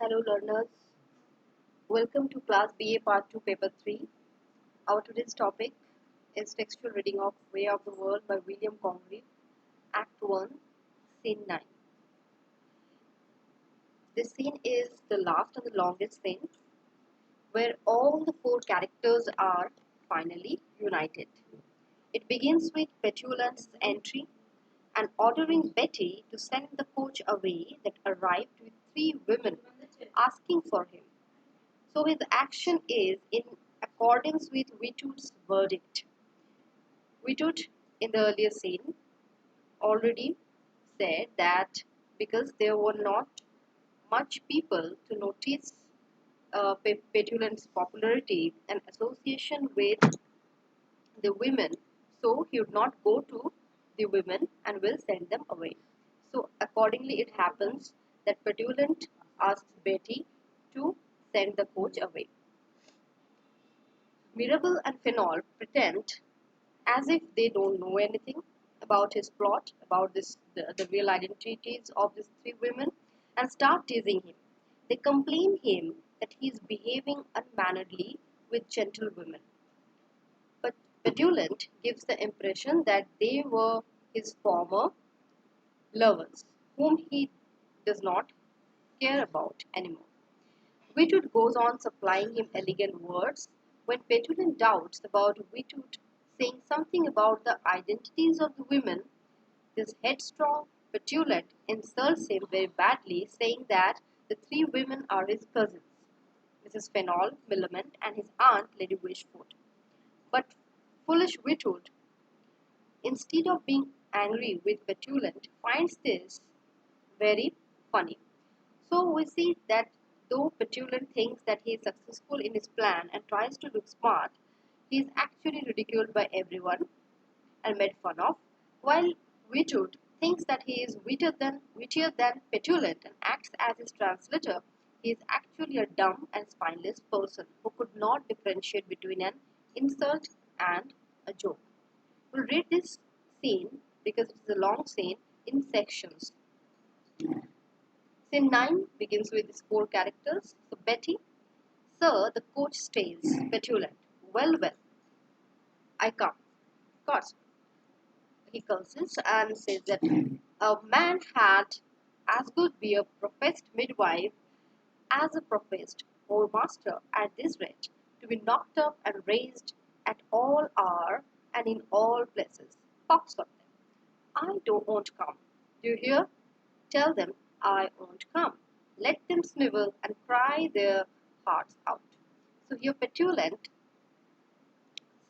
Hello learners, welcome to class BA part 2 paper 3. Our today's topic is textual reading of Way of the World by William Congreve, Act 1, Scene 9. This scene is the last and the longest scene where all the four characters are finally united. It begins with Petulant's entry and ordering Betty to send the coach away that arrived with three women asking for him. So his action is in accordance with Witoot's verdict. Witoot in the earlier scene already said that because there were not much people to notice Petulant's popularity and association with the women, so he would not go to the women and will send them away. So accordingly it happens that Petulant asks Betty to send the coach away. Mirabel and Fenol pretend as if they don't know anything about his plot, about the real identities of these three women, and start teasing him. They complain him that he is behaving unmannerly with gentlewomen. But Petulant gives the impression that they were his former lovers, whom he does not care about anymore. Witoot goes on supplying him elegant words when Petulant doubts about Witoot saying something about the identities of the women. This headstrong Petulant insults him very badly, saying that the three women are his cousins, Mrs. Fenol Millamant and his aunt Lady Wishford. But foolish Witoot, instead of being angry with Petulant, finds this very funny. So we see that though Petulant thinks that he is successful in his plan and tries to look smart, he is actually ridiculed by everyone and made fun of, while Witoot thinks that he is wittier than Petulant and acts as his translator. He is actually a dumb and spineless person who could not differentiate between an insult and a joke. We'll read this scene because it is a long scene in sections. Scene 9 begins with these four characters. So Betty, Sir, the coach stays. Petulant, well, I come. Of course, he curses and says that a man had as good be a professed midwife as a professed whoremaster at this rate, to be knocked up and raised at all hour and in all places. Pox of them. I don't won't come. Do you hear? Tell them I won't come. Let them snivel and cry their hearts out. So here Petulant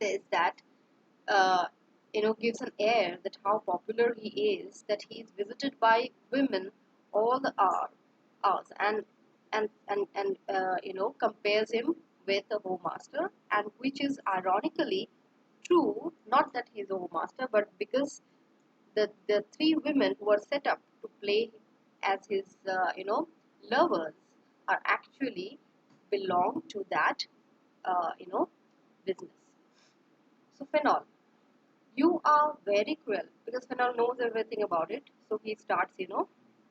says that, uh, gives an air that how popular he is, that he is visited by women all the hours, and compares him with a whoremaster, and which is ironically true, not that he is a whoremaster, but because the three women who are set up to play as his lovers are actually belong to that business. So Fenol, you are very cruel, because Fenol knows everything about it. So he starts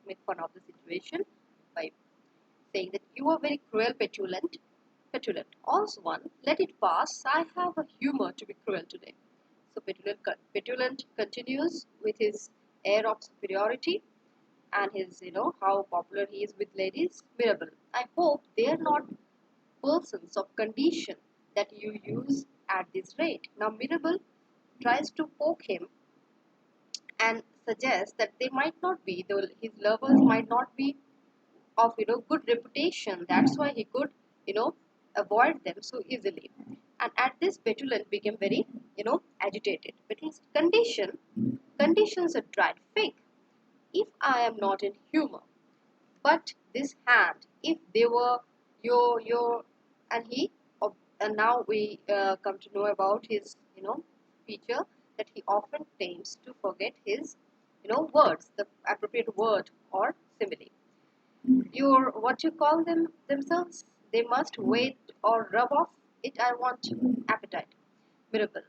make fun of the situation by saying that you are very cruel, Petulant. Petulant, also one, let it pass. I have a humor to be cruel today. So Petulant continues with his air of superiority and his, how popular he is with ladies. Mirabel, I hope they are not persons of condition that you use at this rate. Now Mirabel tries to poke him and suggests that they might not be, his lovers might not be of good reputation. That's why he could avoid them so easily. And at this, Petulant became very agitated. But his conditions are dried fig. If I am not in humor, but this hand, if they were your and he and now we come to know about his feature, that he often claims to forget his words, the appropriate word or simile. Your what you call them themselves, they must wait or rub off it. I want appetite. Miracle.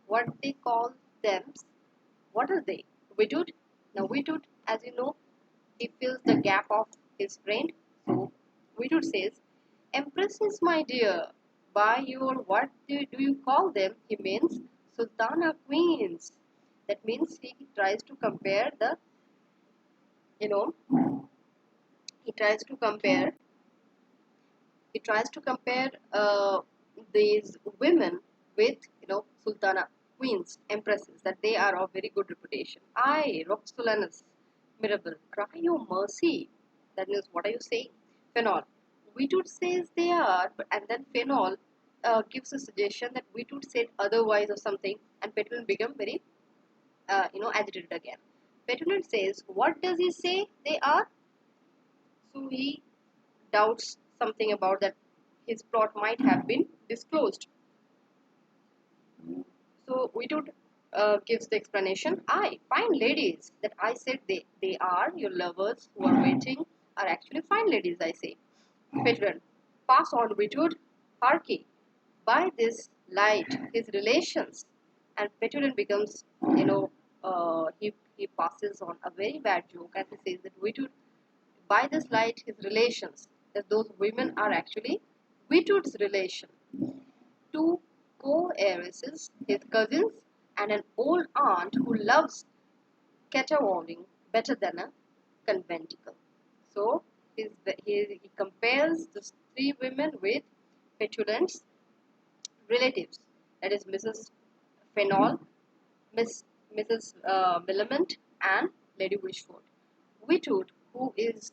What they call them? What are they? Witoot. Now Witoot, as you know, he fills the gap of his friend. So Vitud says, Empresses, my dear, by your what do you call them? He means Sultana queens. That means he tries to compare the, you know, he tries to compare he tries to compare these women with sultana queens empresses, that they are of very good reputation. I Roxolanus Mirabel, cry your mercy. That means, what are you saying? Phenol, Witoot says they are, and then Phenol gives a suggestion that Witoot said otherwise or something, and Petulant become very agitated again. Petulant says, what does he say they are? So he doubts something about that his plot might have been disclosed. So Vitoot gives the explanation. I, fine ladies, that I said they are your lovers who are waiting are actually fine ladies, I say. Petron, pass on Vitoot, Harky, by this light, his relations. And Petulant becomes, he passes on a very bad joke and he says that Vitoot, by this light, his relations, that those women are actually Vitoot's relation. Two co-heiresses, his cousins, and an old aunt who loves caterwauling better than a conventicle. So he compares the three women with Petulant's relatives, that is Mrs. Fenall, Mrs. Millamant, and Lady Wishford. Witoot, who is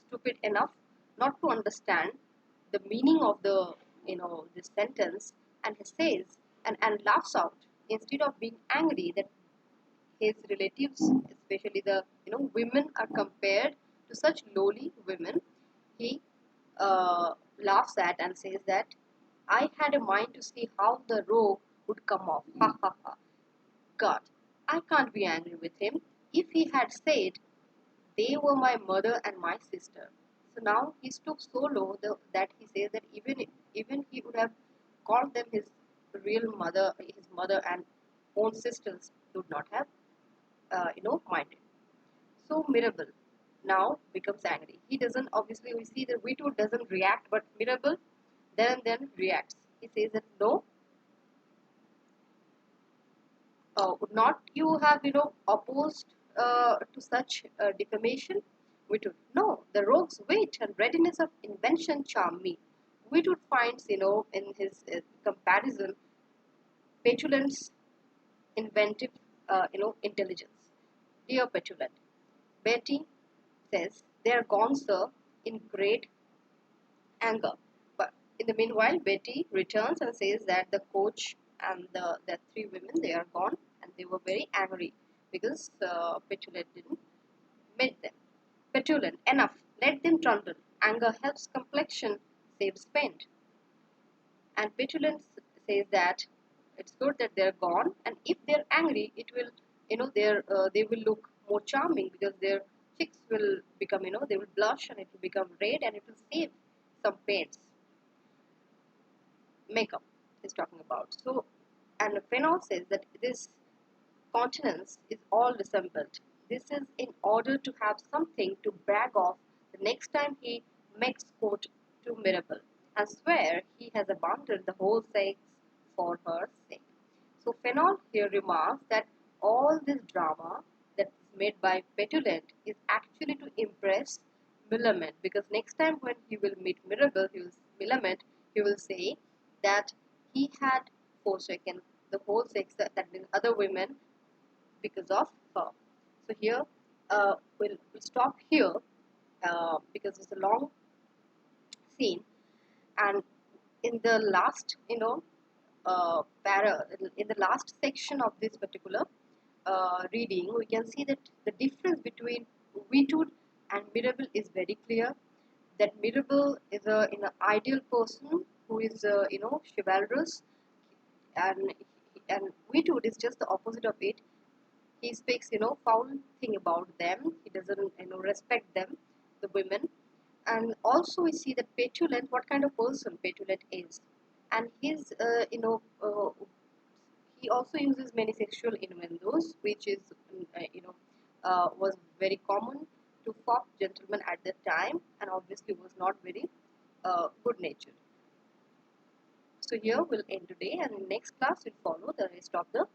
stupid enough not to understand the meaning of the this sentence, and he says and laughs out instead of being angry that his relatives, especially the women, are compared to such lowly women. He laughs at and says that I had a mind to see how the rogue would come off. Ha ha ha. God, I can't be angry with him. If he had said they were my mother and my sister. So now he stooped so low that he says that even he would have called them his real mother, his mother and own sisters, would not have minded. So Mirabel now becomes angry. He doesn't, obviously we see that Vito doesn't react, but Mirabel then reacts. He says that no, would not you have opposed to such defamation? Witoot, no, the rogue's wit and readiness of invention charm me. Witoot finds in his comparison Petulant's inventive intelligence. Dear Petulant, Betty says they are gone, sir, in great anger. But in the meanwhile, Betty returns and says that the coach and the three women, they are gone, and they were very angry because Petulant didn't meet them. Petulant, enough, let them trundle. Anger helps complexion, saves paint. And Petulant says that it's good that they're gone, and if they're angry, it will, they will look more charming because their cheeks will become, they will blush and it will become red and it will save some paints. Makeup is talking about. So, and Fenol says that this continence is all dissembled. This is in order to have something to brag of the next time he makes court to Mirabel, and swear he has abandoned the whole sex for her sake. So Fenol here remarks that all this drama that is made by Petulant is actually to impress Millamant, because next time when he will meet Millamant, he will say that he had forsaken the whole sex, that means other women, because of her. So here we'll stop here because it's a long scene, and in the last in the last section of this particular reading, we can see that the difference between Vitoot and Mirabel is very clear. That Mirabel is an ideal person who is chivalrous, and Vitoot is just the opposite of it. He speaks foul thing about them. He doesn't respect them, the women. And also we see that Petulant, what kind of person Petulant is, and his he also uses many sexual innuendos, which is was very common to fop gentleman at the time, and obviously was not very good natured. So here we'll end today, and in next class we'll follow the rest of the